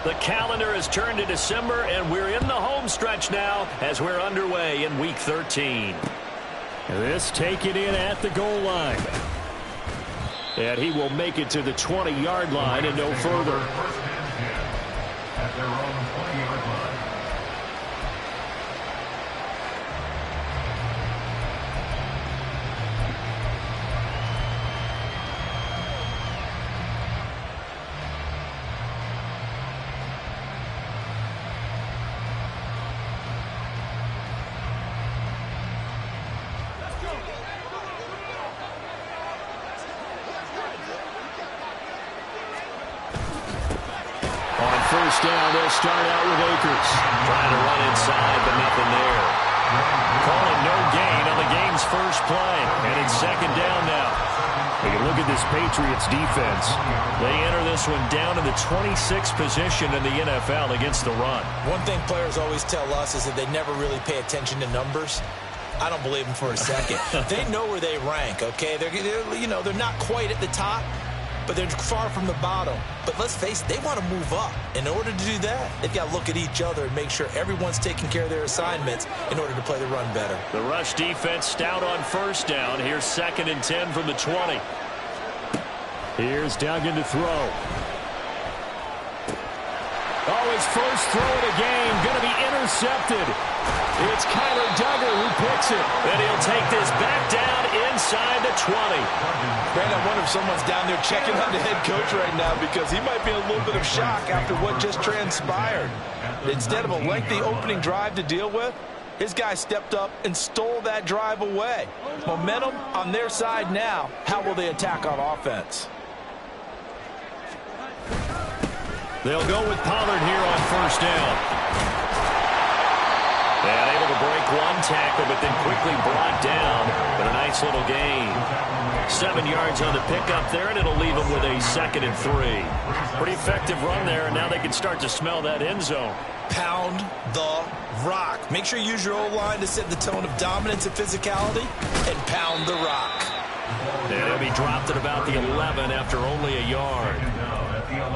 The calendar has turned to December, and we're in the home stretch now as we're underway in Week 13. This taken in at the goal line. And he will make it to the 20-yard line and no further. At their own 20-yard line. First down, they'll start out with Akers. Trying to run inside, but nothing there. Calling no gain on the game's first play. And it's second down now. Take a look at this Patriots defense. They enter this one down in the 26th position in the NFL against the run. One thing players always tell us is that they never really pay attention to numbers. I don't believe them for a second. They know where they rank, okay? They're not quite at the top, but they're far from the bottom. But let's face it, they want to move up. In order to do that, they've got to look at each other and make sure everyone's taking care of their assignments in order to play the run better. The rush defense stout on first down. Here's 2nd and 10 from the 20. Here's Duggan to throw. Oh, his first throw of the game going to be intercepted. It's Kyler Duggar who picks it. And he'll take this back down inside the 20. Brandon, I wonder if someone's down there checking on the head coach right now because he might be in a little bit of shock after what just transpired. Instead of a lengthy opening drive to deal with, his guy stepped up and stole that drive away. Momentum on their side now. How will they attack on offense? They'll go with Pollard here on first down. And able to break one tackle, but then quickly brought down. But a nice little gain. 7 yards on the pickup there, and it'll leave them with a 2nd and 3. Pretty effective run there, and now they can start to smell that end zone. Pound the rock. Make sure you use your O-line to set the tone of dominance and physicality, and pound the rock. And it'll be dropped at about the 11 after only a yard.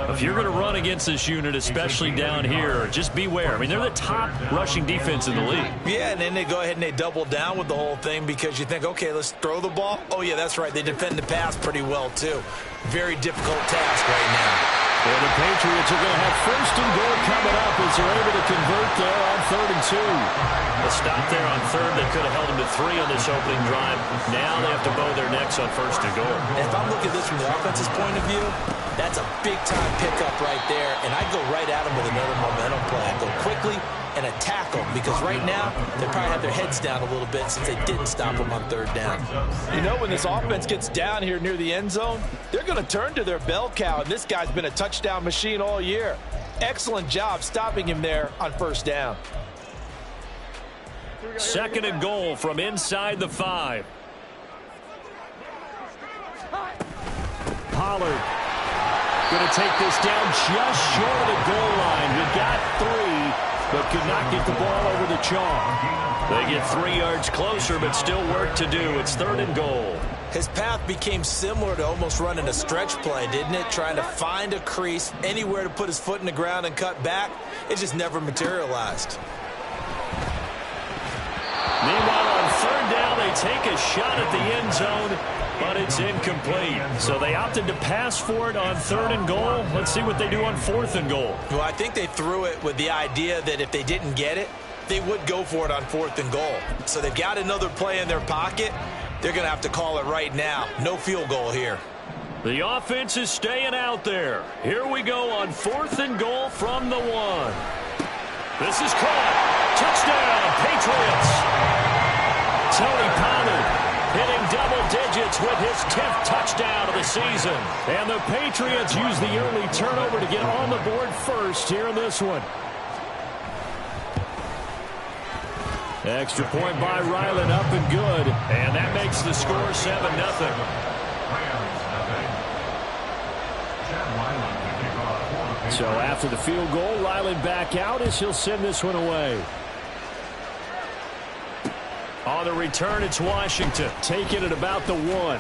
If you're going to run against this unit, especially down here, just beware. I mean, they're the top rushing defense in the league. Yeah, and then they go ahead and they double down with the whole thing because you think, okay, let's throw the ball. Oh, yeah, that's right. They defend the pass pretty well, too. Very difficult task right now. And the Patriots are going to have 1st and goal coming up as they're able to convert there on 3rd and 2. A stop there on 3rd. They could have held them to 3 on this opening drive. Now they have to bow their necks on 1st and goal. And if I'm looking at this from the offense's point of view, that's a big-time pickup right there. And I go right at them with another momentum play. I go quickly and attack them because right now they probably have their heads down a little bit since they didn't stop them on 3rd down. You know, when this offense gets down here near the end zone, they're going to turn to their bell cow, and this guy's been a touchdown machine all year. Excellent job stopping him there on 1st down. 2nd and goal from inside the 5. Pollard going to take this down just short of the goal line. He got 3, but could not get the ball over the chalk. They get 3 yards closer, but still work to do. It's 3rd and goal. His path became similar to almost running a stretch play, didn't it? Trying to find a crease, anywhere to put his foot in the ground and cut back. It just never materialized. Meanwhile, on 3rd down, they take a shot at the end zone, but it's incomplete. So they opted to pass for it on 3rd and goal. Let's see what they do on 4th and goal. Well, I think they threw it with the idea that if they didn't get it, they would go for it on 4th and goal. So they've got another play in their pocket. They're going to have to call it right now. No field goal here. The offense is staying out there. Here we go on 4th and goal from the 1. This is caught. Touchdown, Patriots. Tony Pollard hitting double digits with his 10th touchdown of the season. And the Patriots use the early turnover to get on the board first here in this one. Extra point by Ryland, up and good. And that makes the score 7-0. So after the field goal, Ryland back out as he'll send this one away. On the return, it's Washington, taking it about the 1.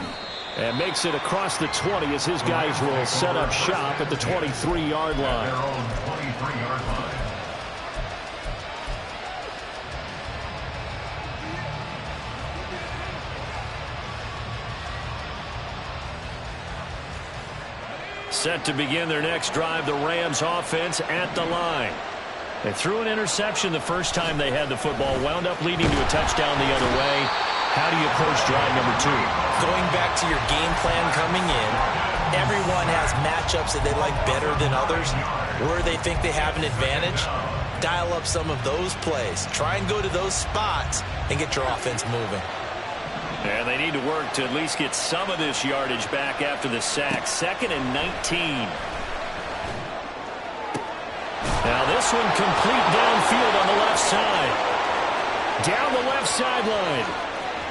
And makes it across the 20 as his guys will set up shop at the 23-yard line. Set to begin their next drive, the Rams offense at the line. They threw an interception the first time they had the football, wound up leading to a touchdown the other way. How do you approach drive number 2? Going back to your game plan coming in, everyone has matchups that they like better than others. Where they think they have an advantage, dial up some of those plays. Try and go to those spots and get your offense moving. And they need to work to at least get some of this yardage back after the sack. 2nd and 19. Now this one complete downfield on the left side. Down the left sideline.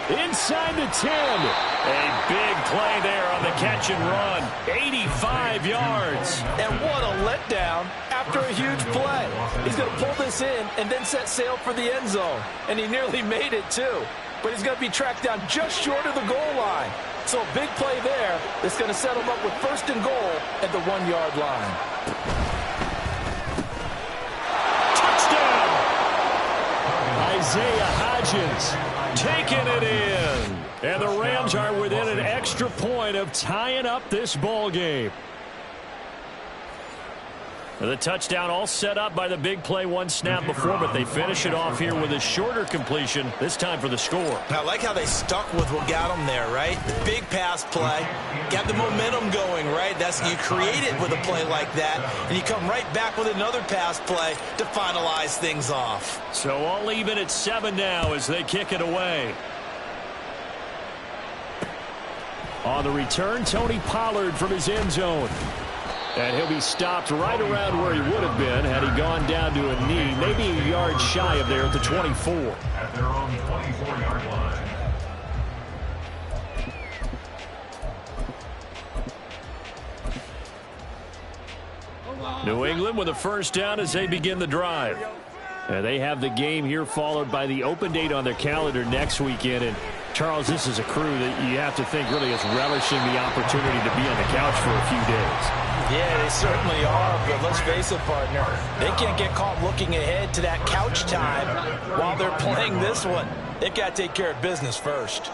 Inside the 10. A big play there on the catch and run. 85 yards. And what a letdown after a huge play. He's going to pull this in and then set sail for the end zone. And he nearly made it too. But he's going to be tracked down just short of the goal line. So a big play there that's going to set him up with 1st and goal at the 1-yard line. Touchdown! Isaiah Hodgins taking it in. And the Rams are within an extra point of tying up this ball game. The touchdown all set up by the big play one snap before, but they finish it off here with a shorter completion, this time for the score. I like how they stuck with what got them there, right? Big pass play, got the momentum going, right? You create it with a play like that, and you come right back with another pass play to finalize things off. So all even at 7 now as they kick it away. On the return, Tony Pollard from his end zone. And he'll be stopped right around where he would have been had he gone down to a knee, maybe a yard shy of there at the 24. At their own 24-yard line. New England with a first down as they begin the drive. And they have the game here followed by the open date on their calendar next weekend. And Charles, this is a crew that you have to think really is relishing the opportunity to be on the couch for a few days. Yeah, they certainly are, but let's face it, partner. They can't get caught looking ahead to that couch time while they're playing this one. They've got to take care of business first.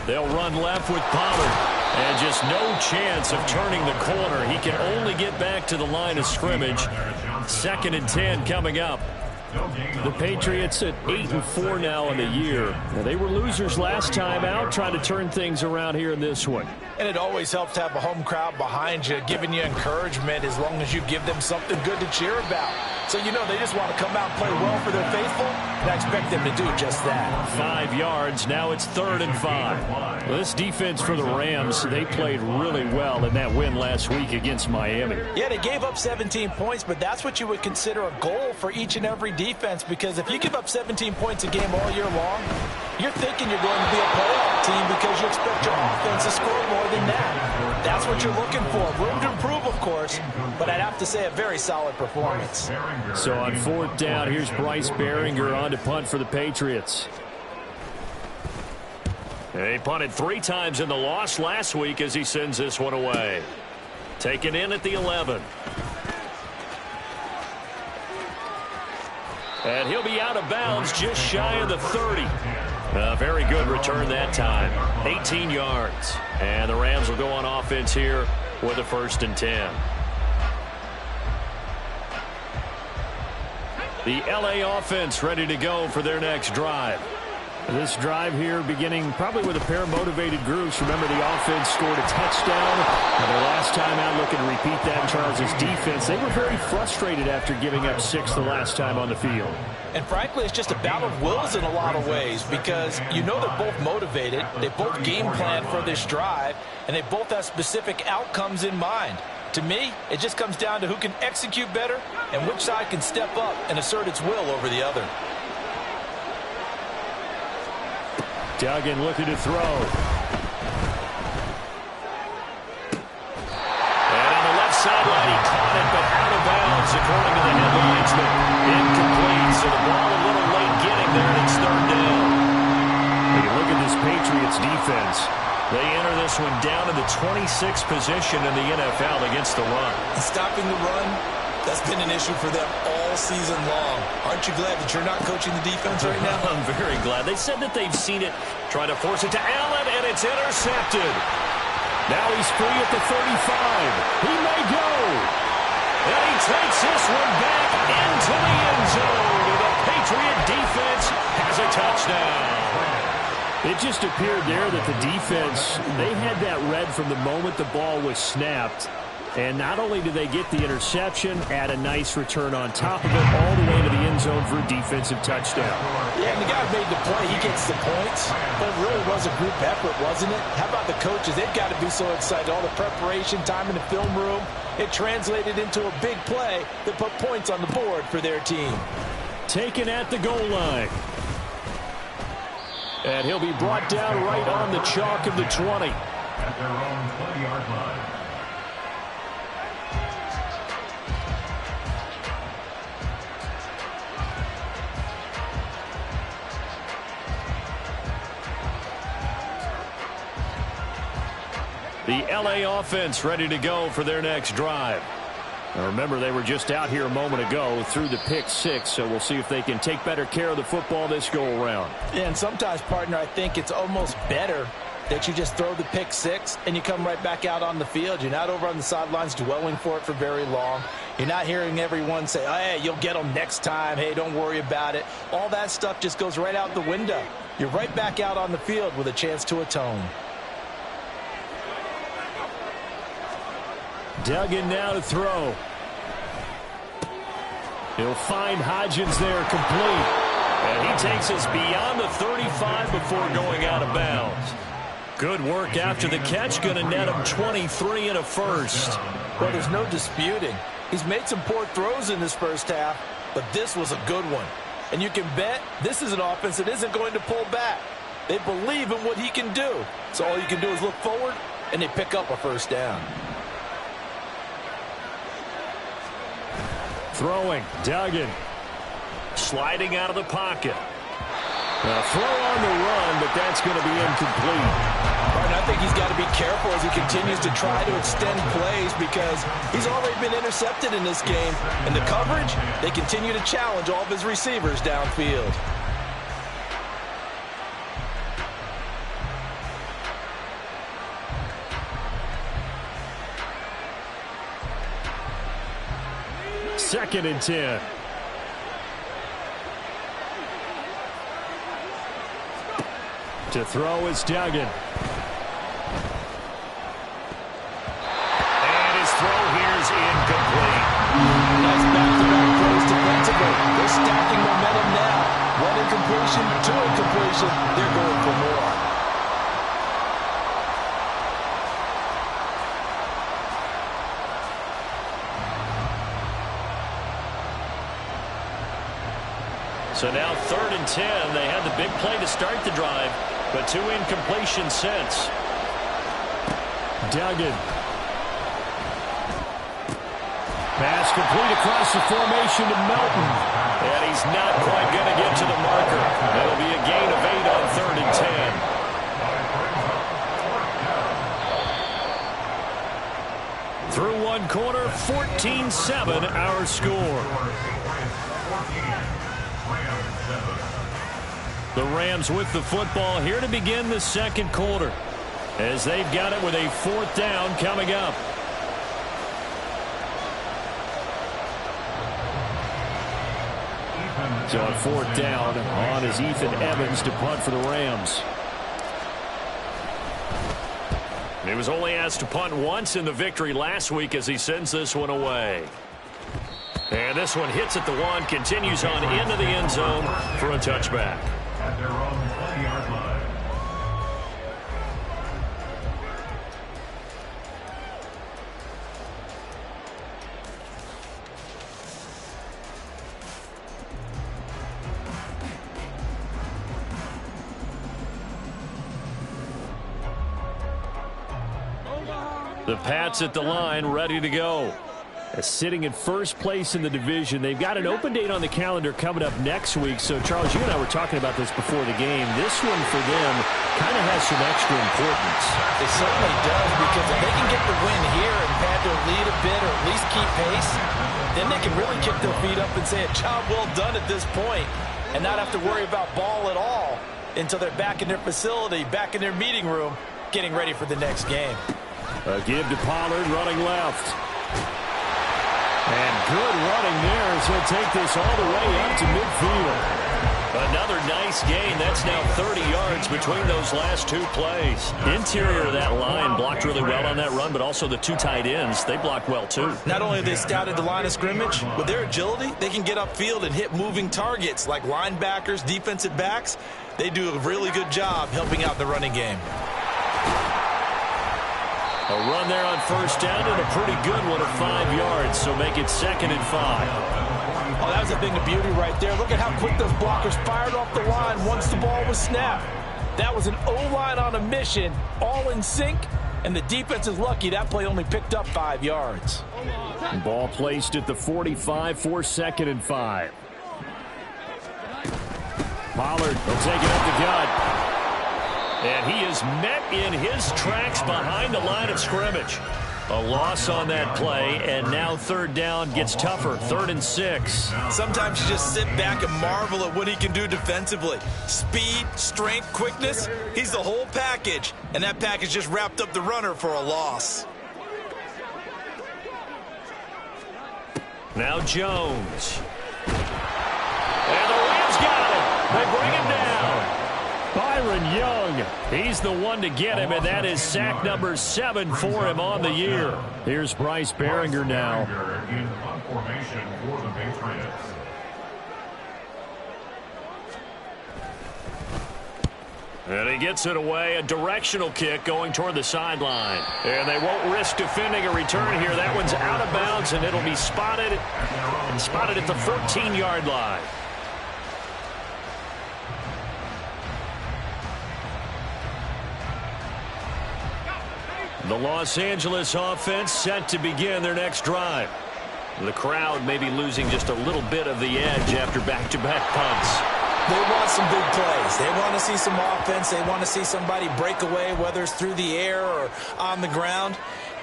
They'll run left with Pollard. And just no chance of turning the corner. He can only get back to the line of scrimmage. 2nd and 10 coming up. The Patriots at 8-4 now in the year. Now, they were losers last time out, trying to turn things around here in this one. And it always helps to have a home crowd behind you, giving you encouragement as long as you give them something good to cheer about. So, you know, they just want to come out and play well for their faithful, and I expect them to do just that. 5 yards. Now it's 3rd and 5. Well, this defense for the Rams, they played really well in that win last week against Miami. Yeah, they gave up 17 points, but that's what you would consider a goal for each and every defense, because if you give up 17 points a game all year long, you're thinking you're going to be a playoff team because you expect your offense to score more than that. That's what you're looking for. Room to improve, of course, but I'd have to say a very solid performance. So on 4th down, here's Bryce Behringer on to punt for the Patriots. He punted 3 times in the loss last week as he sends this one away. Taken in at the 11. And he'll be out of bounds just shy of the 30. A very good return that time. 18 yards. And the Rams will go on offense here with a 1st and 10. The LA offense ready to go for their next drive. This drive here beginning probably with a pair of motivated groups. Remember, the offense scored a touchdown. And their last time out looking to repeat that in Charles's defense. They were very frustrated after giving up 6 the last time on the field. And frankly, it's just a battle of wills in a lot of ways because you know they're both motivated. They both game plan for this drive, and they both have specific outcomes in mind. To me, it just comes down to who can execute better and which side can step up and assert its will over the other. Duggan looking to throw. And on the left sideline, he caught it, but out of bounds, according to the headlines. Incomplete, so the ball a little late getting there, and it's 3rd down. You look at this Patriots defense. They enter this one down in the 26th position in the NFL against the run. Stopping the run, that's been an issue for them all season long. Aren't you glad that you're not coaching the defense right now? I'm very glad. They said that they've seen it, trying to force it to Allen, and it's intercepted. Now he's free at the 35. He may go. And he takes this one back into the end zone. The Patriot defense has a touchdown. It just appeared there that the defense, they had that read from the moment the ball was snapped. And not only did they get the interception, add a nice return on top of it, all the way to the end zone for a defensive touchdown. Yeah, and the guy made the play. He gets the points. But it really was a group effort, wasn't it? How about the coaches? They've got to be so excited. All the preparation, time in the film room, it translated into a big play that put points on the board for their team. Taken at the goal line. And he'll be brought down right on the chalk of the 20. At their own 20-yard line. The LA offense ready to go for their next drive. Now remember, they were just out here a moment ago through the pick six, so we'll see if they can take better care of the football this go-around. Yeah, and sometimes, partner, I think it's almost better that you just throw the pick six and you come right back out on the field. You're not over on the sidelines dwelling for it for very long. You're not hearing everyone say, oh, hey, you'll get them next time. Hey, don't worry about it. All that stuff just goes right out the window. You're right back out on the field with a chance to atone. Duggan now to throw. He'll find Hodgins there complete. And he takes us beyond the 35 before going out of bounds. Good work after the catch. Going to net him 23 and a first. Well, there's no disputing. He's made some poor throws in this first half, but this was a good one. And you can bet this is an offense that isn't going to pull back. They believe in what he can do. So all you can do is look forward, and they pick up a first down. Throwing, Duggan. Sliding out of the pocket. A throw on the run, but that's going to be incomplete. Right, I think he's got to be careful as he continues to try to extend plays because he's already been intercepted in this game. And the coverage, they continue to challenge all of his receivers downfield. Second and 10. To throw is Duggan. And his throw here is incomplete. Nice back-to-back throws defensively. They're stacking momentum now. One incompletion, two incompletion. They're going for more. So now 3rd and 10. They had the big play to start the drive, but two incompletions since. Duggan. Pass complete across the formation to Melton. And he's not quite going to get to the marker. That'll be a gain of 8 on 3rd and 10. Through one quarter, 14-7 our score. The Rams with the football here to begin the second quarter, as they've got it with a 4th down coming up. So on 4th down, on is Ethan Evans to punt for the Rams. He was only asked to punt once in the victory last week as he sends this one away. And this one hits at the 1, continues on into the end zone for a touchback. At their own 20-yard line. The Pats at the line, ready to go. Sitting in first place in the division. They've got an open date on the calendar coming up next week. So, Charles, you and I were talking about this before the game. This one for them kind of has some extra importance. It certainly does, because if they can get the win here and pad their lead a bit or at least keep pace, then they can really kick their feet up and say a job well done at this point and not have to worry about ball at all until they're back in their facility, back in their meeting room, getting ready for the next game. A give to Pollard running left. And good running there as he'll take this all the way up to midfield. Another nice gain. That's now 30 yards between those last two plays. Interior of that line blocked really well on that run, but also the two tight ends, they blocked well too. Not only have they scouted the line of scrimmage, with their agility, they can get upfield and hit moving targets like linebackers, defensive backs. They do a really good job helping out the running game. A run there on first down and a pretty good one at 5 yards, so make it 2nd and 5. Oh, that was a thing of beauty right there. Look at how quick those blockers fired off the line once the ball was snapped. That was an O-line on a mission, all in sync, and the defense is lucky that play only picked up 5 yards. Ball placed at the 45 for 2nd and 5. Pollard will take it up the gut. And he is met in his tracks behind the line of scrimmage. A loss on that play, and now 3rd down gets tougher. 3rd and 6. Sometimes you just sit back and marvel at what he can do defensively. Speed, strength, quickness, he's the whole package. And that package just wrapped up the runner for a loss. Now Jones. And the Rams got him. They bring him down. Byron Young, he's the one to get him, and that is sack number 7 for him on the year. Here's Bryce Behringer now. In punt formation for the Patriots. And he gets it away, a directional kick going toward the sideline. And they won't risk defending a return here. That one's out of bounds, and it'll be spotted at the 14-yard line. The Los Angeles offense set to begin their next drive. The crowd may be losing just a little bit of the edge after back-to-back punts. They want some big plays. They want to see some offense. They want to see somebody break away, whether it's through the air or on the ground.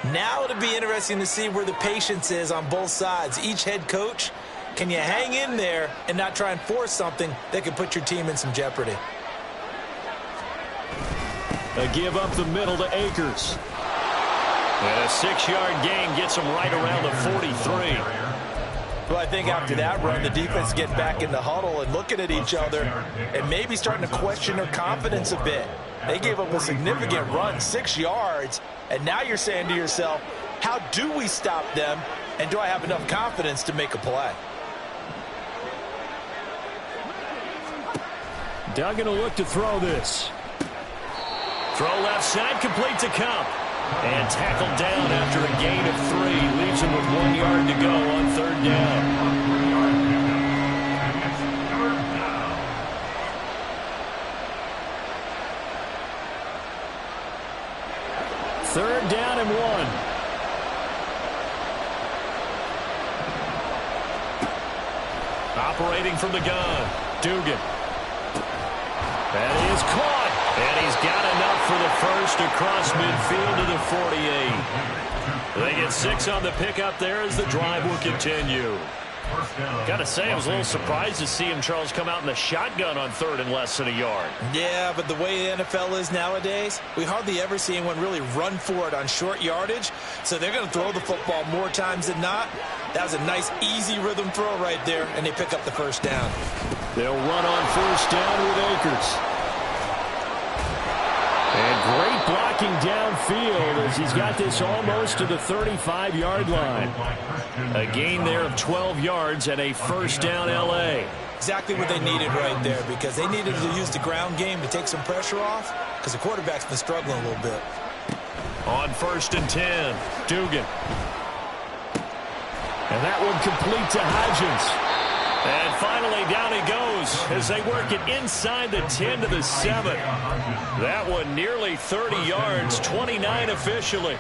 Now it'll be interesting to see where the patience is on both sides. Each head coach, can you hang in there and not try and force something that could put your team in some jeopardy? A give up the middle to Akers. And a 6-yard gain gets him right around the 43. Well, I think after that run, the defense get back in the huddle and looking at each other and maybe starting to question their confidence a bit. They gave up a significant run, 6 yards, and now you're saying to yourself, how do we stop them, and do I have enough confidence to make a play? Duggan will look to throw this. Throw left side, complete to Cup. And tackled down after a gain of 3. Leaves him with 1 yard to go on 3rd down. Third down and 1. Operating from the gun. Dugan. That is caught. And he's got enough for the first across midfield to the 48. They get 6 on the pickup there as the drive will continue. Got to say, I was a little surprised to see him, Charles, come out in the shotgun on 3rd and less than a yard. Yeah, but the way the NFL is nowadays, we hardly ever see anyone really run for it on short yardage. So they're going to throw the football more times than not. That was a nice, easy rhythm throw right there, and they pick up the first down. They'll run on first down with Akers. And great blocking downfield as he's got this almost to the 35-yard line. A gain there of 12 yards and a first down L.A. Exactly what they needed right there, because they needed to use the ground game to take some pressure off, because the quarterback's been struggling a little bit. On 1st and 10, Dugan. And that one complete to Hodgins. And finally, down he goes as they work it inside the 10 to the 7. That one nearly 30 yards, 29 officially.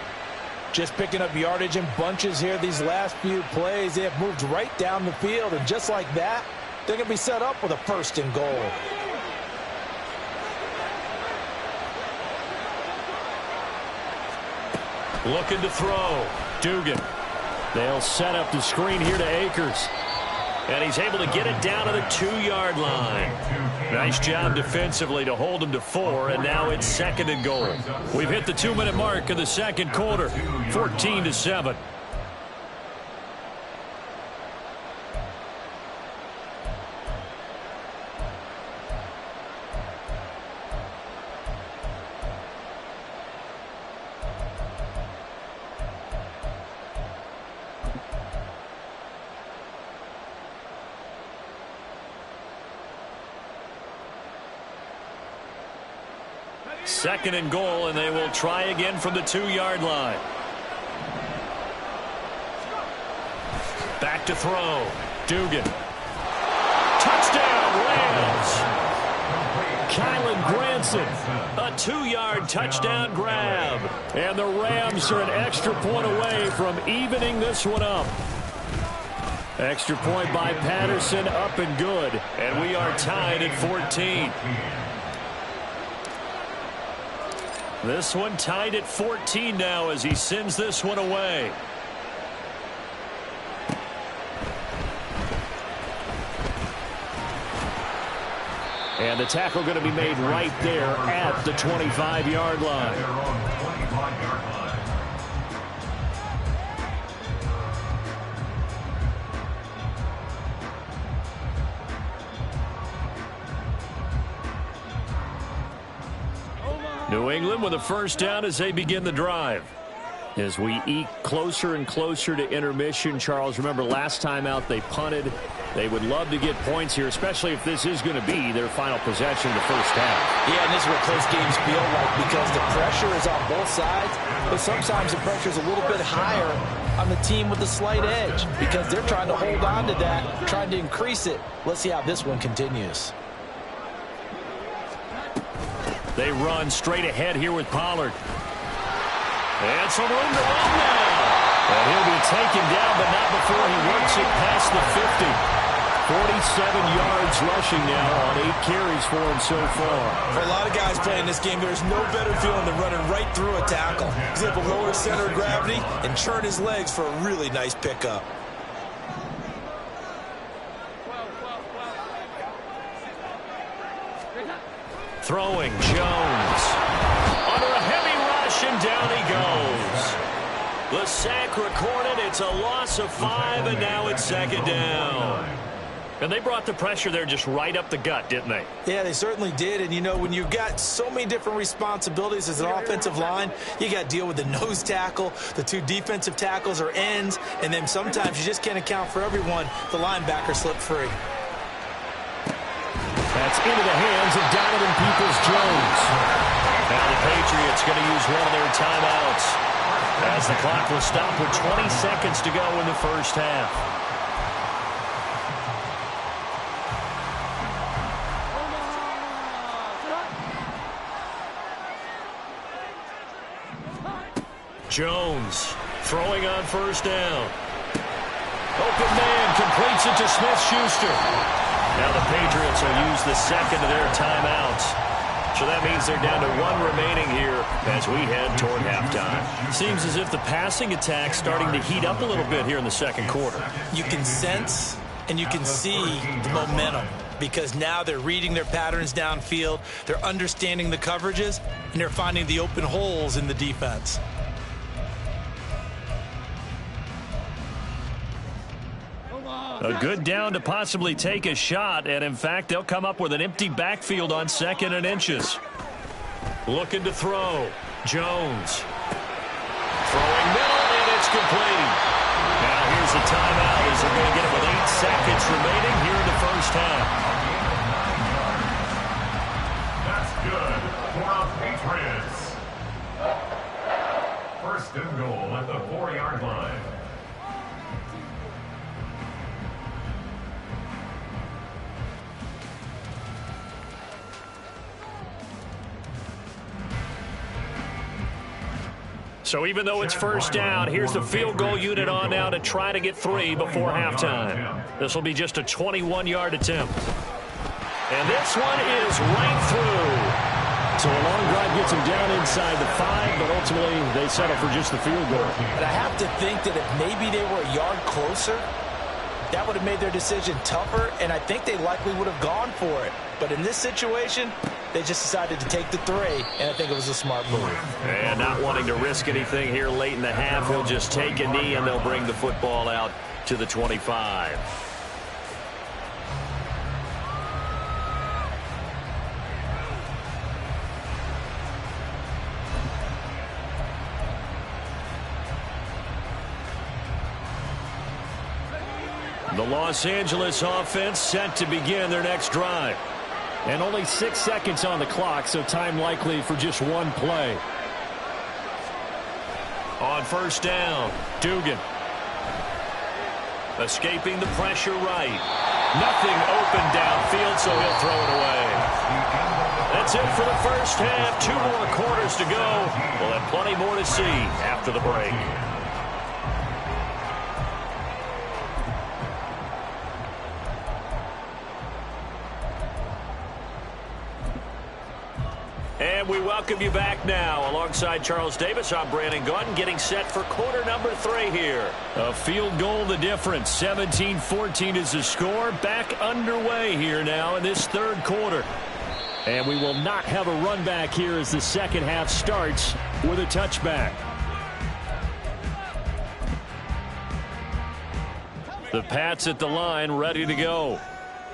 Just picking up yardage in bunches here these last few plays. They have moved right down the field, and just like that, they're going to be set up with a 1st and goal. Looking to throw. Dugan. They'll set up the screen here to Akers. And he's able to get it down to the 2-yard line. Nice job defensively to hold him to 4, and now it's 2nd and goal. We've hit the 2-minute mark of the second quarter, 14-7. Second and goal, and they will try again from the 2-yard line. Back to throw. Dugan. Touchdown, Rams. Kylan Granson. A 2-yard touchdown grab. And the Rams are an extra point away from evening this one up. Extra point by Patterson, up and good. And we are tied at 14. This one tied at 14 now as he sends this one away. And the tackle going to be made right there at the 25-yard line. New England with a 1st down as they begin the drive. As we eke closer and closer to intermission, Charles, remember last time out they punted. They would love to get points here, especially if this is going to be their final possession of the first half. Yeah, and this is what close games feel like because the pressure is on both sides, but sometimes the pressure is a little bit higher on the team with the slight edge because they're trying to hold on to that, trying to increase it. Let's see how this one continues. They run straight ahead here with Pollard. And some room to run now. And he'll be taken down, but not before he works it past the 50. 47 yards rushing now on 8 carries for him so far. For a lot of guys playing this game, there's no better feeling than running right through a tackle. He's able to lower center of gravity and churn his legs for a really nice pickup. Throwing, Jones. Under a heavy rush, and down he goes. The sack recorded. It's a loss of 5, and now it's 2nd down. And they brought the pressure there just right up the gut, didn't they? Yeah, they certainly did. And, you know, when you've got so many different responsibilities as an offensive line, you got to deal with the nose tackle, the 2 defensive tackles or ends, and then sometimes you just can't account for everyone. The linebacker slipped free. That's into the hands of Donovan Peoples-Jones. Now the Patriots going to use one of their timeouts as the clock will stop with 20 seconds to go in the first half. Jones throwing on 1st down. Open man completes it to Smith-Schuster. Now the Patriots will use the 2nd of their timeouts. So that means they're down to 1 remaining here as we head toward halftime. Seems as if the passing attack's starting to heat up a little bit here in the second quarter. You can sense and you can see the momentum because now they're reading their patterns downfield, they're understanding the coverages, and they're finding the open holes in the defense. A good down to possibly take a shot, and in fact, they'll come up with an empty backfield on 2nd and inches. Looking to throw. Jones. Throwing middle, and it's complete. Now here's the timeout as they're going to get it with 8 seconds remaining here in the first half. That's good for our Patriots. 1st and goal at the 4-yard line. So even though it's first down, here's the field goal unit on now to try to get 3 before halftime. This will be just a 21-yard attempt. And this one is right through. So a long drive gets them down inside the 5, but ultimately they settle for just the field goal. And I have to think that if maybe they were a yard closer, that would have made their decision tougher, and I think they likely would have gone for it. But in this situation, they just decided to take the 3, and I think it was a smart move. And not wanting to risk anything here late in the half, he'll just take a knee, and they'll bring the football out to the 25. The Los Angeles offense set to begin their next drive. And only 6 seconds on the clock, so time likely for just one play. On first down, Dugan. Escaping the pressure right. Nothing open downfield, so he'll throw it away. That's it for the first half. 2 more quarters to go. We'll have plenty more to see after the break. And we welcome you back now. Alongside Charles Davis, I'm Brandon Gaudin, getting set for quarter number 3 here. A field goal the difference. 17-14 is the score. Back underway here now in this third quarter. And we will not have a run back here as the second half starts with a touchback. The Pats at the line, ready to go.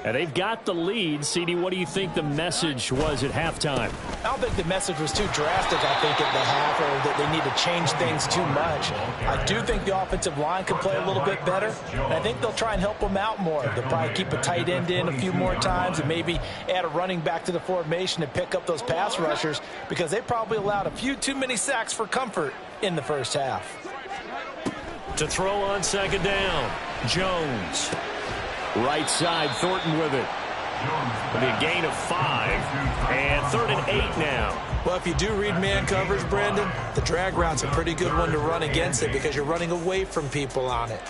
And they've got the lead. CD, what do you think the message was at halftime? I don't think the message was too drastic, I think, at the half, or that they need to change things too much. I do think the offensive line could play a little bit better, and I think they'll try and help them out more. They'll probably keep a tight end in a few more times and maybe add a running back to the formation and pick up those pass rushers, because they probably allowed a few too many sacks for comfort in the first half. To throw on second down, Jones. Right side, Thornton with it. It'll be a gain of 5, and 3rd and 8 now. Well, if you do read man coverage, Brandon, the drag route's a pretty good one to run against it because you're running away from people on it.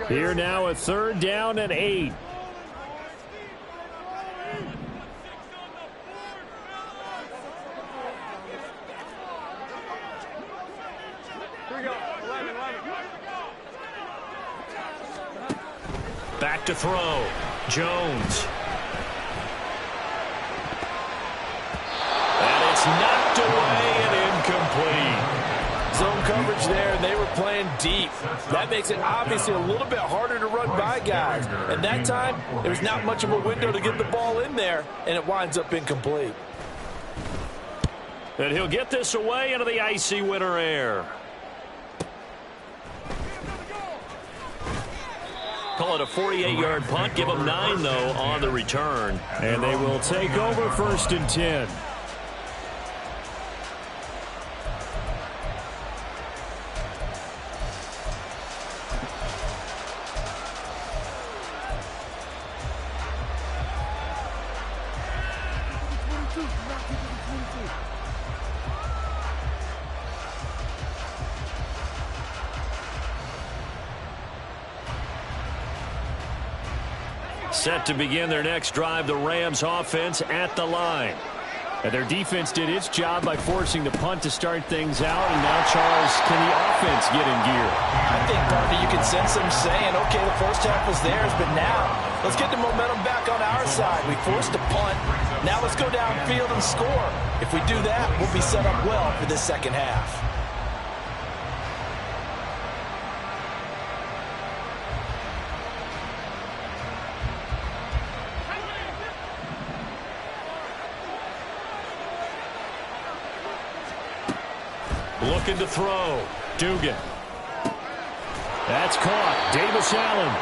Here now, a 3rd down and 8. Back to throw. Jones. And it's knocked away and incomplete. Zone coverage there, and they were playing deep. That makes it obviously a little bit harder to run by guys. And that time, there was not much of a window to get the ball in there, and it winds up incomplete. And he'll get this away into the icy winter air. Call it a 48-yard punt. Give them 9, though, on the return. And they will take over 1st and 10. Set to begin their next drive, the Rams offense at the line. And their defense did its job by forcing the punt to start things out. And now, Charles, can the offense get in gear? I think, Barbie, you can sense them saying, okay, the first half was theirs, but now let's get the momentum back on our side. We forced a punt. Now let's go downfield and score. If we do that, we'll be set up well for this second half. Looking to throw. Dugan. That's caught. Davis Allen.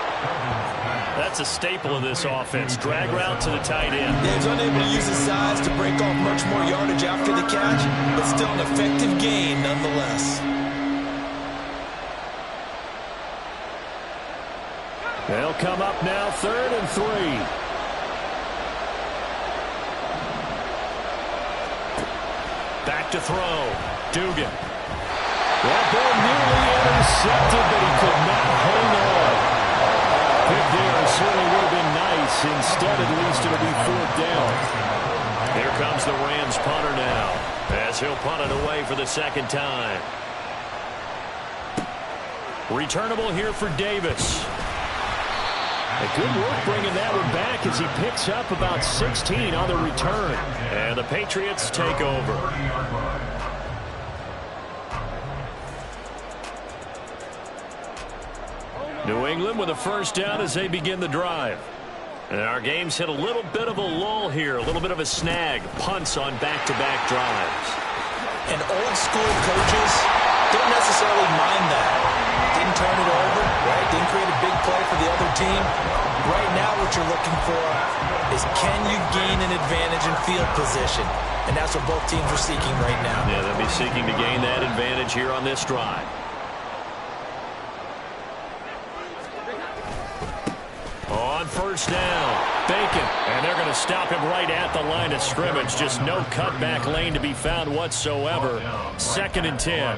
That's a staple of this offense. Drag route to the tight end. Yeah, he's unable to use his size to break off much more yardage after the catch, but still an effective gain nonetheless. They'll come up now 3rd and 3. Back to throw. Dugan. That ball nearly intercepted, but he could not hang on. Pick there certainly would have been nice. Instead, at least it'll be 4th down. Here comes the Rams punter now, as he'll punt it away for the 2nd time. Returnable here for Davis. A good work bringing that one back as he picks up about 16 on the return. And the Patriots take over. New England with a 1st down as they begin the drive. And our game's hit a little bit of a lull here, a little bit of a snag. Punts on back-to-back drives. And old school coaches don't necessarily mind that. Didn't turn it over, right? Didn't create a big play for the other team. Right now what you're looking for is can you gain an advantage in field position? And that's what both teams are seeking right now. Yeah, they'll be seeking to gain that advantage here on this drive. On 1st down, Bacon. And they're going to stop him right at the line of scrimmage. Just no cutback lane to be found whatsoever. 2nd and 10.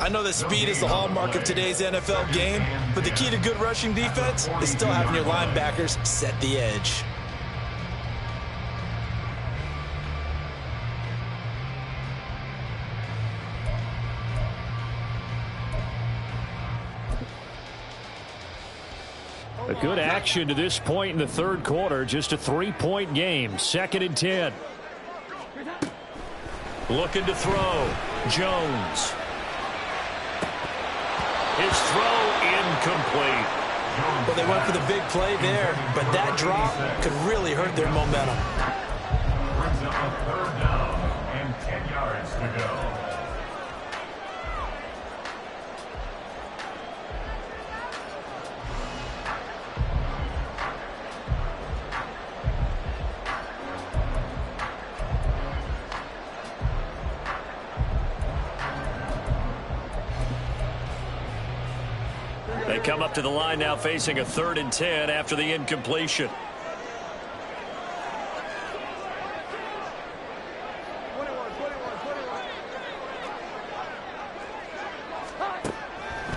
I know that speed is the hallmark of today's NFL game, but the key to good rushing defense is still having your linebackers set the edge. A good action to this point in the 3rd quarter. Just a 3-point game. 2nd and 10. Looking to throw. Jones. His throw incomplete. Well, they went for the big play there, but that drop could really hurt their momentum. Brings up a 3rd down and 10 yards to go. They come up to the line now facing a 3rd and 10 after the incompletion.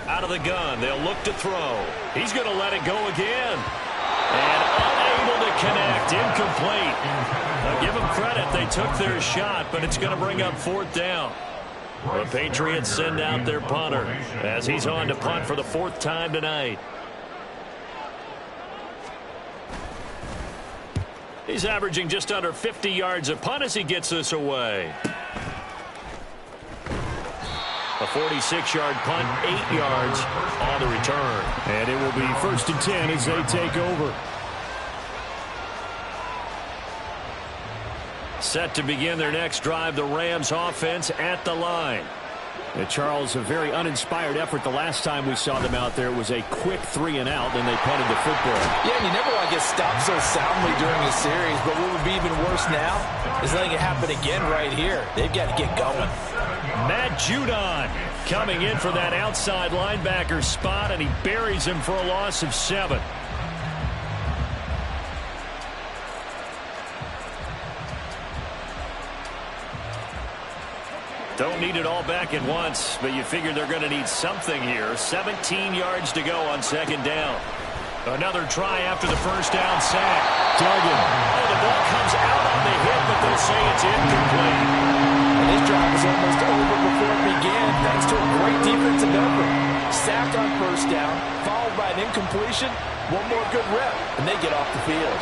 Out of the gun, they'll look to throw. He's going to let it go again. And unable to connect, incomplete. Now give them credit, they took their shot, but it's going to bring up 4th down. The Patriots send out their punter as he's on to punt for the 4th time tonight. He's averaging just under 50 yards a punt as he gets this away. A 46-yard punt, 8 yards on the return. And it will be 1st and 10 as they take over. Set to begin their next drive, the Rams offense at the line. And Charles, a very uninspired effort the last time we saw them out there. It was a quick 3 and out, then they punted the football. Yeah, and you never want to get stopped so soundly during a series, but what would be even worse now is letting it happen again right here. They've got to get going. Matt Judon coming in for that outside linebacker spot, and he buries him for a loss of 7. Don't need it all back at once, but you figure they're going to need something here. 17 yards to go on 2nd down. Another try after the 1st down sack. Duggan. Oh, the ball comes out on the hit, but they'll say it's incomplete. And this drive was almost over before it began, thanks to a great defensive effort. Sacked on 1st down, followed by an incompletion. One more good rep, and they get off the field.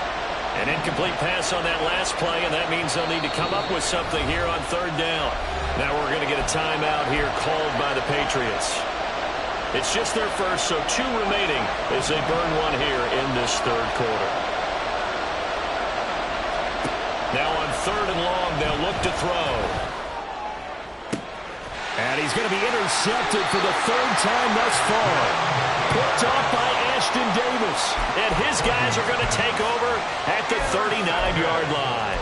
An incomplete pass on that last play, and that means they'll need to come up with something here on 3rd down. Now we're going to get a timeout here called by the Patriots. It's just their first, so 2 remaining as they burn one here in this 3rd quarter. Now on 3rd and long, they'll look to throw. And he's going to be intercepted for the 3rd time thus far. Picked off by Ashton Davis. And his guys are going to take over at the 39-yard line.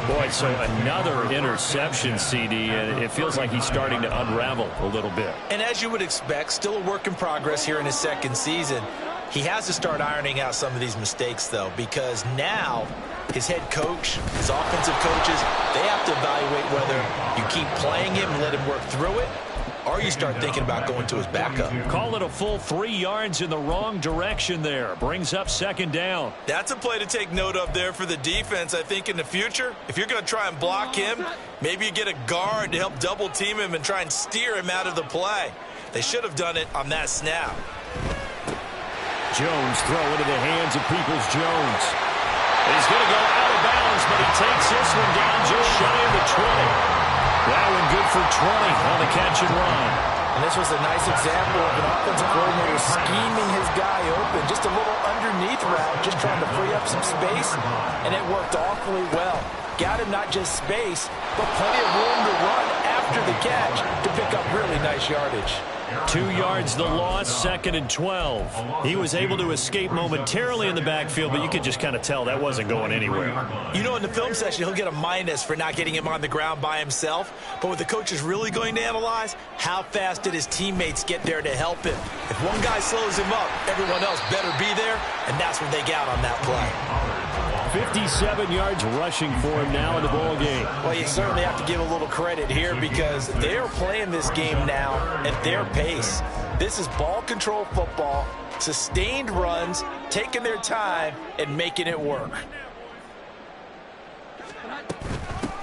Boy, so another interception, CD, and it feels like he's starting to unravel a little bit. And as you would expect, still a work in progress here in his 2nd season. He has to start ironing out some of these mistakes, though, because now his head coach, his offensive coaches, they have to evaluate whether you keep playing him and let him work through it, or you start thinking about going to his backup. Call it a full 3 yards in the wrong direction there. Brings up second down. That's a play to take note of there for the defense. I think in the future, if you're going to try and block him, maybe you get a guard to help double team him and try and steer him out of the play. They should have done it on that snap. Jones throw into the hands of Peoples-Jones. He's going to go out of bounds, but he takes this one down just shy of the 20. That one good for 20 on the catch and run. And this was a nice example of an offensive coordinator scheming his guy open. Just a little underneath route, just trying to free up some space, and it worked awfully well. Got him not just space, but plenty of room to run after the catch to pick up really nice yardage. 2 yards the loss, 2nd and 12. He was able to escape momentarily in the backfield, but you could just kind of tell that wasn't going anywhere. You know, in the film session, he'll get a minus for not getting him on the ground by himself. But what the coach is really going to analyze, how fast did his teammates get there to help him? If one guy slows him up, everyone else better be there, and that's what they got on that play. 57 yards rushing for him now in the ball game. Well, you certainly have to give a little credit here because they're playing this game now at their pace. This is ball control football, sustained runs, taking their time, and making it work.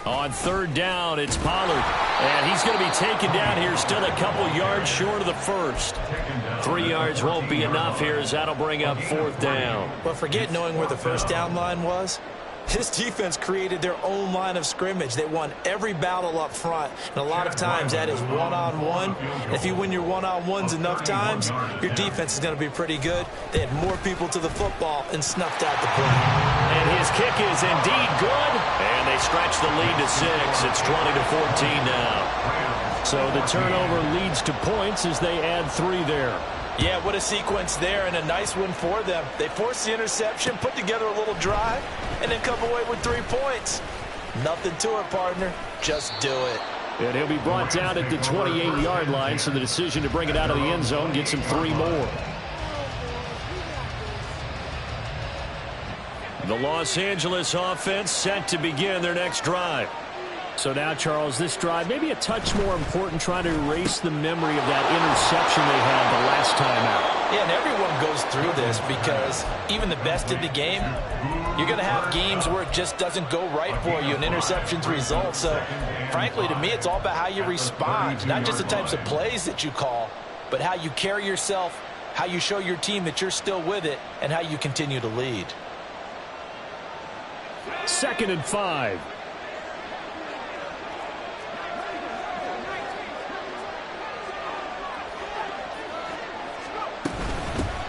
On 3rd down, it's Pollard. And he's going to be taken down here, still a couple yards short of the first. 3 yards won't be enough here as that'll bring up 4th down. But forget knowing where the first down line was. This defense created their own line of scrimmage. They won every battle up front, and a lot of times that is one-on-one. If you win your one-on-ones enough times, your defense is going to be pretty good. They had more people to the football and snuffed out the play. And his kick is indeed good, and they stretch the lead to 6. It's 20-14 now. So the turnover leads to points as they add 3 there. Yeah, what a sequence there, and a nice one for them. They forced the interception, put together a little drive, and then come away with 3 points. Nothing to it, partner. Just do it. And he'll be brought down at the 28-yard line, so the decision to bring it out of the end zone gets him 3 more. The Los Angeles offense set to begin their next drive. So now, Charles, this drive maybe a touch more important, trying to erase the memory of that interception they had the last time out. Yeah, and everyone goes through this because even the best in the game, you're going to have games where it just doesn't go right for you and interceptions result. So, frankly, to me, it's all about how you respond, not just the types of plays that you call, but how you carry yourself, how you show your team that you're still with it, and how you continue to lead. 2nd and 5.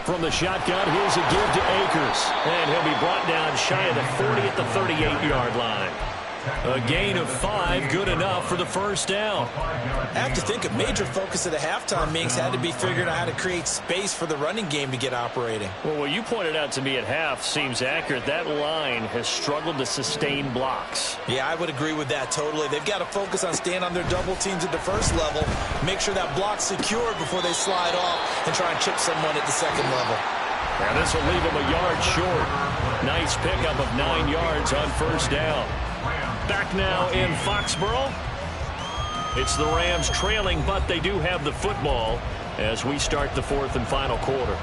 From the shotgun, here's a give to Akers. And he'll be brought down shy of the 40 at the 38-yard line. A gain of 5, good enough for the first down. I have to think a major focus of the halftime meetings had to be figuring out how to create space for the running game to get operating. Well, what you pointed out to me at half seems accurate. That line has struggled to sustain blocks. Yeah, I would agree with that totally. They've got to focus on staying on their double teams at the first level, make sure that block's secured before they slide off and try and chip someone at the second level. Now this will leave them a yard short. Nice pickup of 9 yards on first down. Back now in Foxborough. It's the Rams trailing, but they do have the football as we start the 4th and final quarter.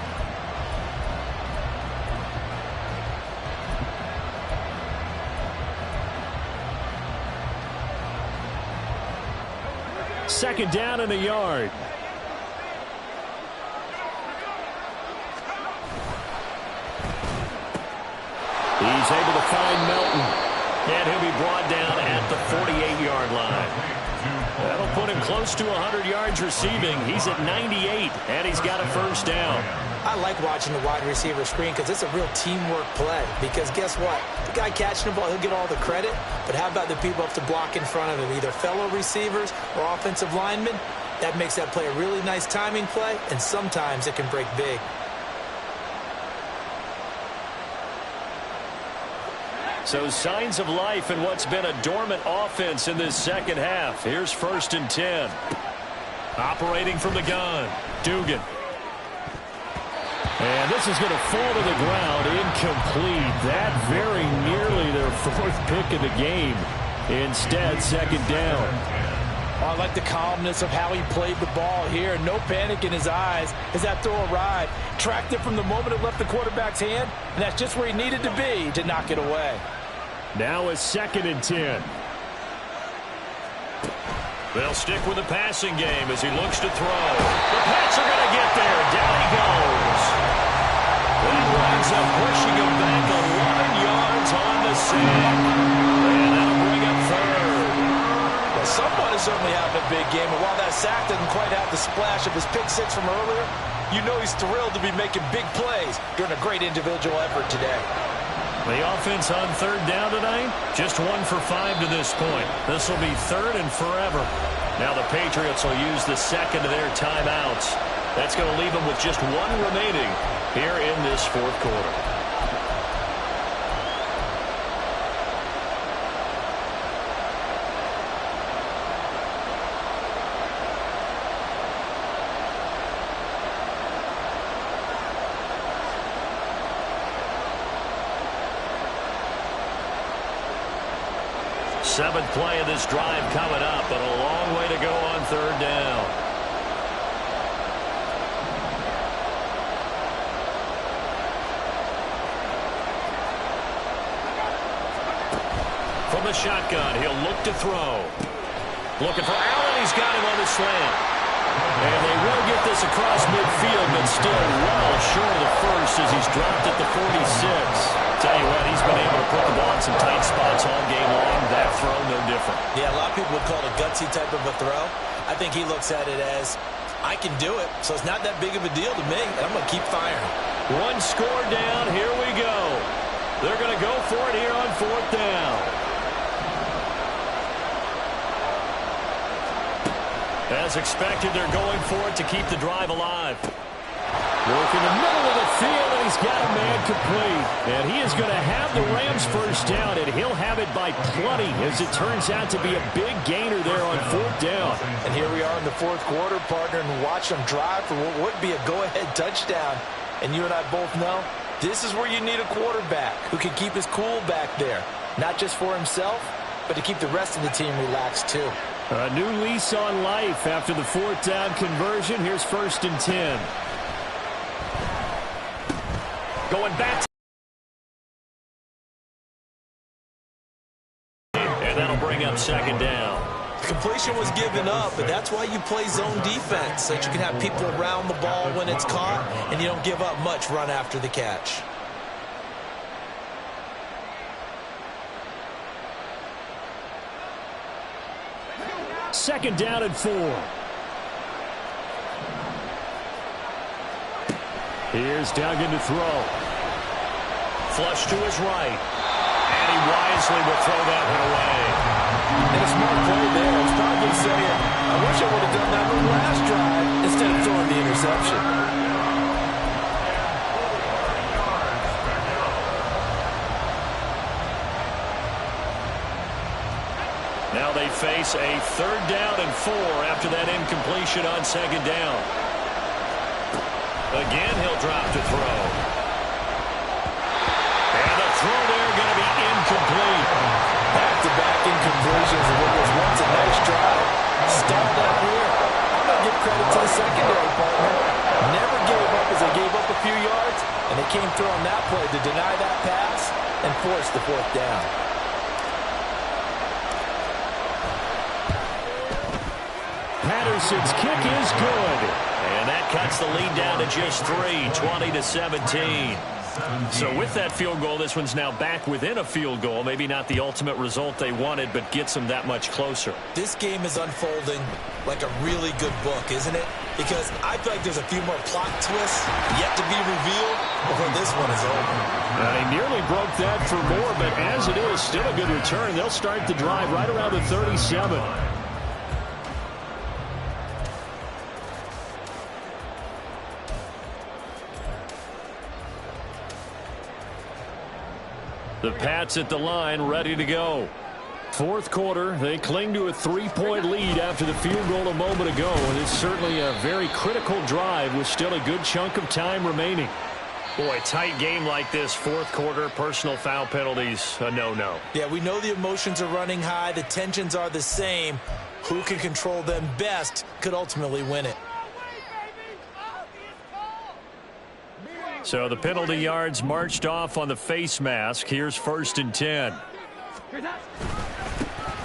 Second down and a yard. He's able to find Melton. And he'll be brought down at the 48-yard line. That'll put him close to 100 yards receiving. He's at 98, and he's got a first down. I like watching the wide receiver screen because it's a real teamwork play. Because guess what? The guy catching the ball, he'll get all the credit. But how about the people up to block in front of him, either fellow receivers or offensive linemen? That makes that play a really nice timing play, and sometimes it can break big. So signs of life in what's been a dormant offense in this second half. Here's 1st and 10. Operating from the gun, Dugan. And this is going to fall to the ground, incomplete. That very nearly their fourth pick of the game. Instead, second down. Oh, I like the calmness of how he played the ball here. No panic in his eyes as that throw arrived. Tracked it from the moment it left the quarterback's hand, and that's just where he needed to be to knock it away. Now a 2nd and 10. They'll stick with the passing game as he looks to throw. The Pats are going to get there. Down he goes. That winds up pushing him back 11 yards on the sack. And that'll bring up 3rd. Well, someone is certainly having a big game, and while that sack doesn't quite have the splash of his pick six from earlier, you know he's thrilled to be making big plays during a great individual effort today. The offense on 3rd down tonight, just 1 for 5 to this point. This will be 3rd and forever. Now the Patriots will use the second of their timeouts. That's going to leave them with just 1 remaining here in this 4th quarter. Seventh play of this drive coming up, but a long way to go on 3rd down. From the shotgun, he'll look to throw. Looking for Allen. He's got him on the slant. And they will get this across midfield, but still well short of the first as he's dropped at the 46. Tell you what, he's been able to put the ball in some tight spots all game long. That throw, no different. Yeah, a lot of people would call it a gutsy type of a throw. I think he looks at it as, I can do it, so it's not that big of a deal to me, and I'm going to keep firing. 1 score down. Here we go. They're going to go for it here on 4th down. As expected, they're going for it to keep the drive alive. Work in the middle of the field, and he's got a man complete. And he is going to have the Rams first down, and he'll have it by plenty, as it turns out to be a big gainer there on 4th down. And here we are in the 4th quarter, partner, and watch them drive for what would be a go-ahead touchdown. And you and I both know this is where you need a quarterback who can keep his cool back there, not just for himself, but to keep the rest of the team relaxed too. A new lease on life after the 4th down conversion. Here's 1st and 10. Going back. And that'll bring up 2nd down. The completion was given up, but that's why you play zone defense, so that you can have people around the ball when it's caught, and you don't give up much run after the catch. Second down and 4. Here's Duggan to throw. Flush to his right. And he wisely will throw that one away. And a smart play there. It's probably saying, I wish I would have done that one last drive instead of throwing the interception. Now they face a 3rd down and 4 after that incompletion on 2nd down. Again, he'll drop to throw. And the throw there going to be incomplete. Back-to-back incompletions of what was once a nice drive. Stalled out here. I'm going to give credit to the secondary partner. Never gave up as they gave up a few yards, and they came through on that play to deny that pass and force the 4th down. Patterson's kick is good. And that cuts the lead down to just 3, 20-17. So with that field goal, this one's now back within a field goal. Maybe not the ultimate result they wanted, but gets them that much closer. This game is unfolding like a really good book, isn't it? Because I feel like there's a few more plot twists yet to be revealed before this one is over. They nearly broke that for more, but as it is, still a good return. They'll start the drive right around the 37. The Pats at the line, ready to go. 4th quarter, they cling to a 3-point lead after the field goal a moment ago, and it's certainly a very critical drive with still a good chunk of time remaining. Boy, tight game like this, fourth quarter, personal foul penalties, a no-no. Yeah, we know the emotions are running high. The tensions are the same. Who can control them best could ultimately win it. So the penalty yards marched off on the face mask. Here's 1st and 10.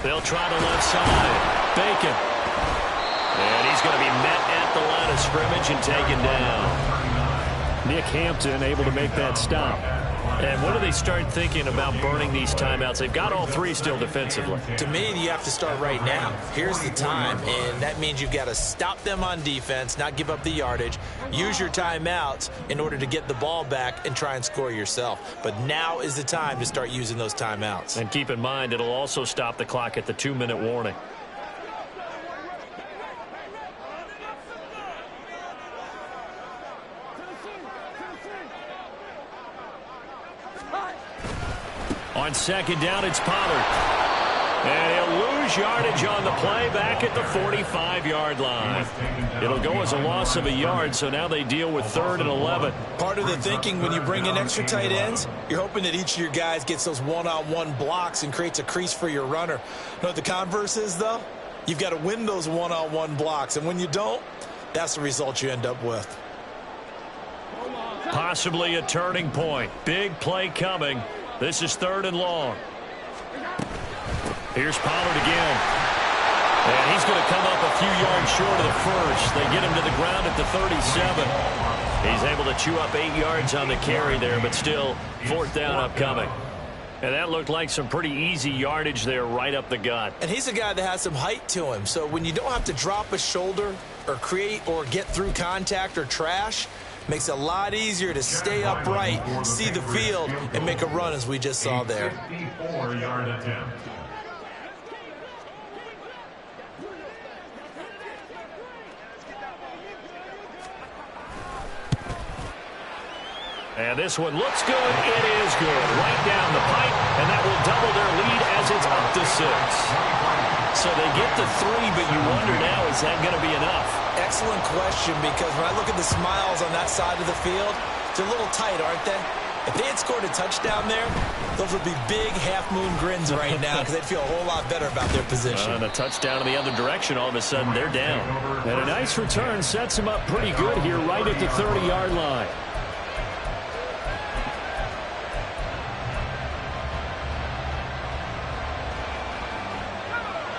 They'll try the left side. Bacon. And he's going to be met at the line of scrimmage and taken down. Nick Hampton able to make that stop. And when do they start thinking about burning these timeouts? They've got all three still defensively. To me, you have to start right now. Here's the time, and that means you've got to stop them on defense, not give up the yardage, use your timeouts in order to get the ball back and try and score yourself. But now is the time to start using those timeouts. And keep in mind, it'll also stop the clock at the 2-minute warning. On 2nd down, it's Pollard. And he'll lose yardage on the play back at the 45-yard line. It'll go as a loss of a yard, so now they deal with 3rd and 11. Part of the thinking when you bring in extra tight ends, you're hoping that each of your guys gets those one-on-one blocks and creates a crease for your runner. You know what the converse is, though? You've got to win those one-on-one blocks, and when you don't, that's the result you end up with. Possibly a turning point. Big play coming. This is 3rd and long. Here's Pollard again. And he's going to come up a few yards short of the first. They get him to the ground at the 37. He's able to chew up 8 yards on the carry there, but still 4th down upcoming. And that looked like some pretty easy yardage there right up the gut. And he's a guy that has some height to him. So when you don't have to drop a shoulder or create or get through contact or trash, makes it a lot easier to stay upright, see the field, and make a run as we just saw there. 54-yard attempt. And this one looks good. It is good. Right down the pipe, and that will double their lead as it's up to 6. So they get to 3, but you wonder now, is that going to be enough? Excellent question, because when I look at the smiles on that side of the field, they're a little tight, aren't they? If they had scored a touchdown there, those would be big half-moon grins right now because they'd feel a whole lot better about their position. And a touchdown in the other direction, all of a sudden they're down. And a nice return sets them up pretty good here right at the 30-yard line.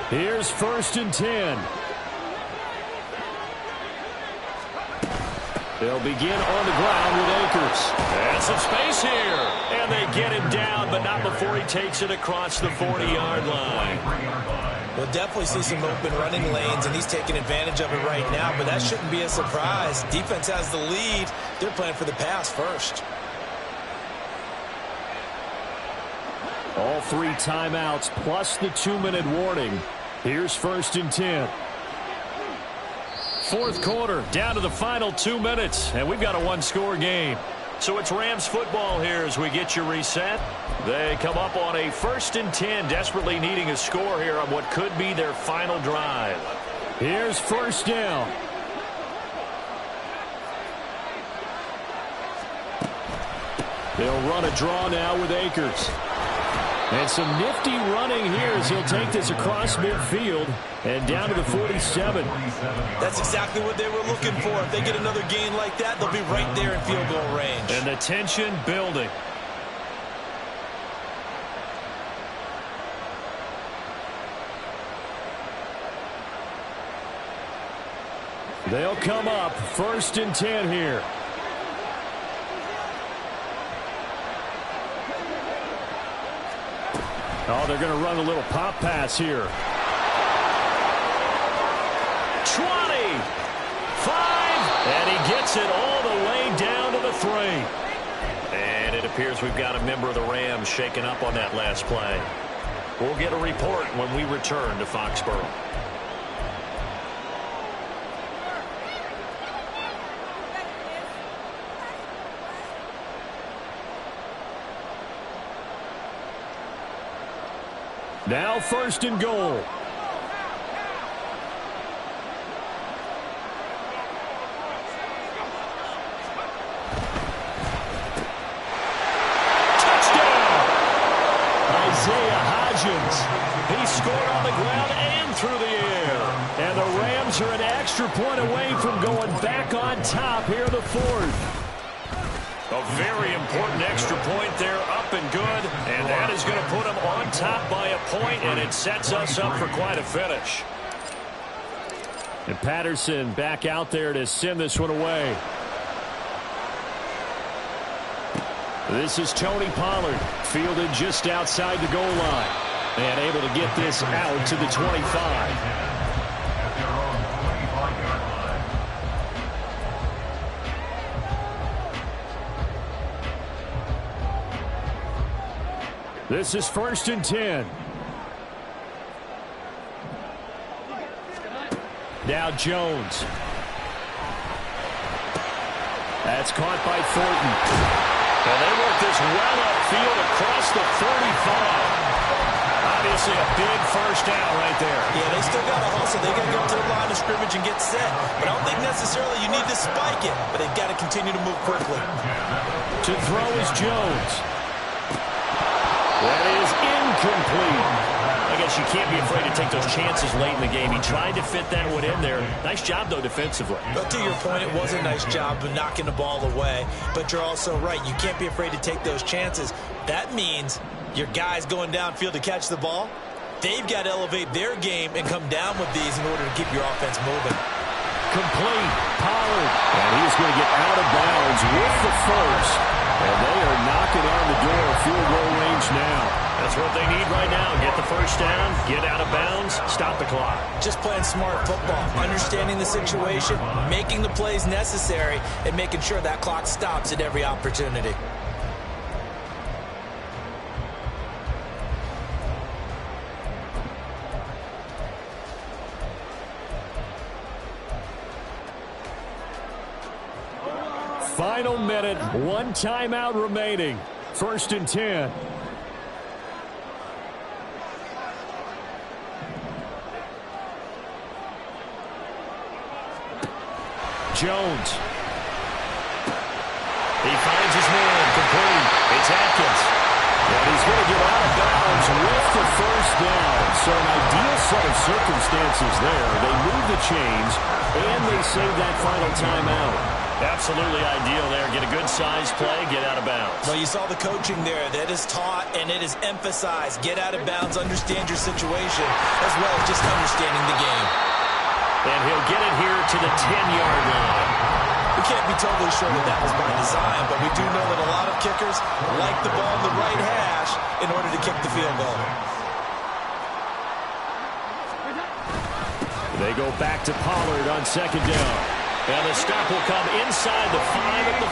Here's 1st and 10. They'll begin on the ground with Akers. And some space here. And they get him down, but not before he takes it across the 40-yard line. We'll definitely see some open running lanes, and he's taking advantage of it right now, but that shouldn't be a surprise. Defense has the lead. They're playing for the pass first. All 3 timeouts plus the 2-minute warning. Here's 1st and 10. 4th quarter, down to the final 2 minutes, and we've got a 1-score game. So it's Rams football here as we get you reset. They come up on a 1st and 10, desperately needing a score here on what could be their final drive. Here's 1st down. They'll run a draw now with Akers. And some nifty running here as he'll take this across midfield and down to the 47. That's exactly what they were looking for. If they get another gain like that, they'll be right there in field goal range. And the tension building. They'll come up 1st and 10 here. Oh, they're going to run a little pop pass here. 20, 5, and he gets it all the way down to the 3. And it appears we've got a member of the Rams shaken up on that last play. We'll get a report when we return to Foxborough. Now 1st and goal. scored on the ground and through the air. And the Rams are an extra point away from going back on top here in the fourth. A very important extra point there, up and good. And that is going to put them on top by a point, and it sets us up for quite a finish. And Patterson back out there to send this one away. This is Tony Pollard, fielded just outside the goal line. And able to get this out to the 25. This is 1st and 10. Now Jones. That's caught by Thornton. And they work this well upfield across the 35. Obviously a big first down right there. Yeah, they still got to hustle. They got to get to the line of scrimmage and get set. But I don't think necessarily you need to spike it. But they've got to continue to move quickly. To throw is Jones. That is incomplete. I guess you can't be afraid to take those chances late in the game. He tried to fit that one in there. Nice job, though, defensively. But to your point, it was a nice job of knocking the ball away. But you're also right. You can't be afraid to take those chances. That means your guys going downfield to catch the ball, they've got to elevate their game and come down with these in order to keep your offense moving. Complete. Pollard. And he's going to get out of bounds with the first. And they are knocking on the door of field goal range now. That's what they need right now. Get the first down, get out of bounds, stop the clock. Just playing smart football, understanding the situation, making the plays necessary, and making sure that clock stops at every opportunity. Final minute, one timeout remaining. 1st and 10. Jones. He finds his man, complete. It's Atkins. And he's going to get out of bounds with the first down. So an ideal set of circumstances there. They move the chains, and they save that final timeout. Absolutely ideal there. Get a good-sized play, get out of bounds. Well, you saw the coaching there. That is taught and it is emphasized. Get out of bounds, understand your situation, as well as just understanding the game. And he'll get it here to the 10-yard line. We can't be totally sure that that was by design, but we do know that a lot of kickers like the ball in the right hash in order to kick the field goal. They go back to Pollard on 2nd down. And the stop will come inside the 5 at the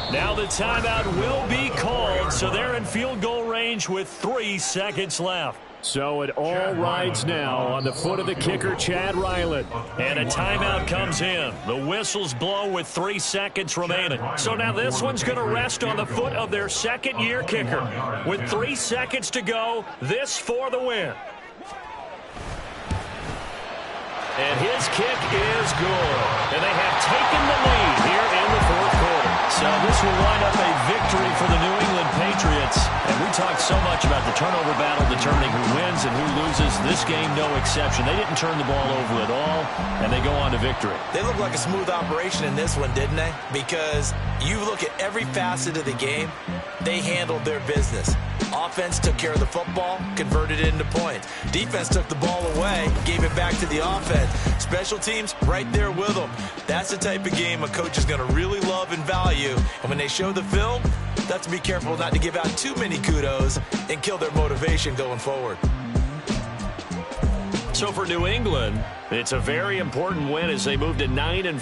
4. Now the timeout will be called, so they're in field goal range with 3 seconds left. So it all rides now on the foot of the kicker, Chad Ryland. And a timeout comes in. The whistles blow with 3 seconds remaining. So now this one's going to rest on the foot of their second-year kicker. With 3 seconds to go, this for the win. And his kick is good. And they have taken the lead here in the 4th quarter. So this will wind up a victory for the New England Patriots. And we talked so much about the turnover battle determining who wins and who loses. This game, no exception. They didn't turn the ball over at all, and they go on to victory. They look like a smooth operation in this one, didn't they? Because you look at every facet of the game, they handled their business. Offense took care of the football, converted it into points. Defense took the ball away, gave it back to the offense. Special teams, right there with them. That's the type of game a coach is going to really love and value. And when they show the film, they have to be careful not to give out too many kudos and kill their motivation going forward. So for New England, it's a very important win as they move to 9-4.